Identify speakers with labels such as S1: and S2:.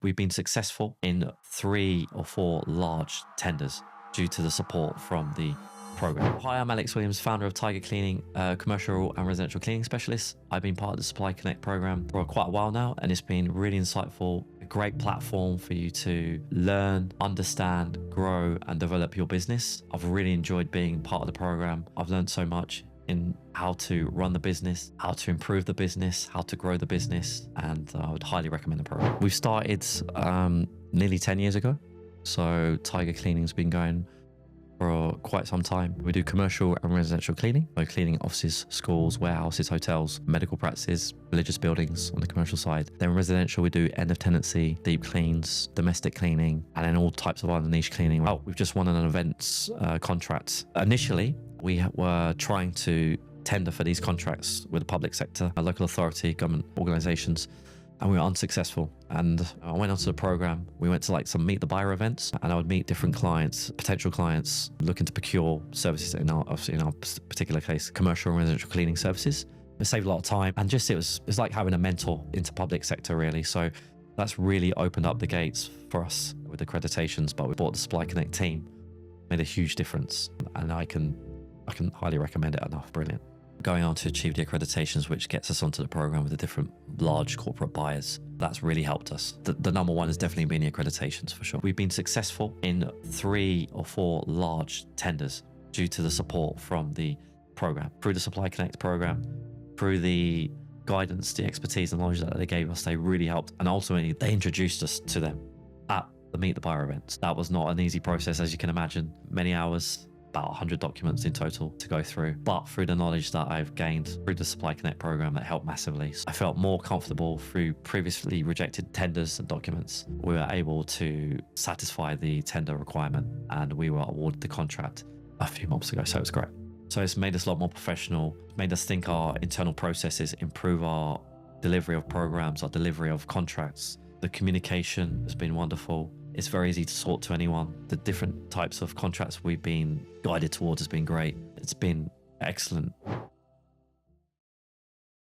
S1: We've been successful in 3 or 4 large tenders due to the support from the program. Hi, I'm Alex Williams, founder of Tiger Cleaning, a commercial and residential cleaning specialist. I've been part of the Supply Connect program for quite a while now, and it's been really insightful, a great platform for you to learn, understand, grow, and develop your business. I've really enjoyed being part of the program. I've learned so much in how to run the business, how to improve the business, how to grow the business, and I would highly recommend the program. We've started nearly 10 years ago, so Tiger Cleaning's been going for quite some time. We do commercial and residential cleaning, so cleaning offices, schools, warehouses, hotels, medical practices, religious buildings on the commercial side. Then residential, we do end of tenancy, deep cleans, domestic cleaning, and then all types of other niche cleaning. Well, we've just won an events contract. Initially, we were trying to tender for these contracts with the public sector, a local authority, government organizations, and we were unsuccessful. And I went onto the program. We went to some meet the buyer events, and I would meet different clients, potential clients looking to procure services. Obviously in our particular case, commercial and residential cleaning services. It saved a lot of time, and just it's like having a mentor into public sector, really. So that's really opened up the gates for us with accreditations. But we brought the Supply Connect team, made a huge difference, and I can highly recommend it enough. Brilliant. Going on to achieve the accreditations, which gets us onto the program with the different large corporate buyers. That's really helped us. The number one has definitely been the accreditations, for sure. We've been successful in 3 or 4 large tenders due to the support from the program. Through the Supply Connect program, through the guidance, the expertise and knowledge that they gave us, they really helped. And ultimately, they introduced us to them at the Meet the Buyer events. That was not an easy process, as you can imagine. Many hours, about 100 documents in total to go through. But through the knowledge that I've gained through the Supply Connect program, that helped massively. I felt more comfortable through previously rejected tenders and documents. We were able to satisfy the tender requirement, and we were awarded the contract a few months ago, so it's great. So it's made us a lot more professional, made us think our internal processes, improve our delivery of programs, our delivery of contracts. The communication has been wonderful. It's very easy to talk to anyone. The different types of contracts we've been guided towards has been great. It's been excellent.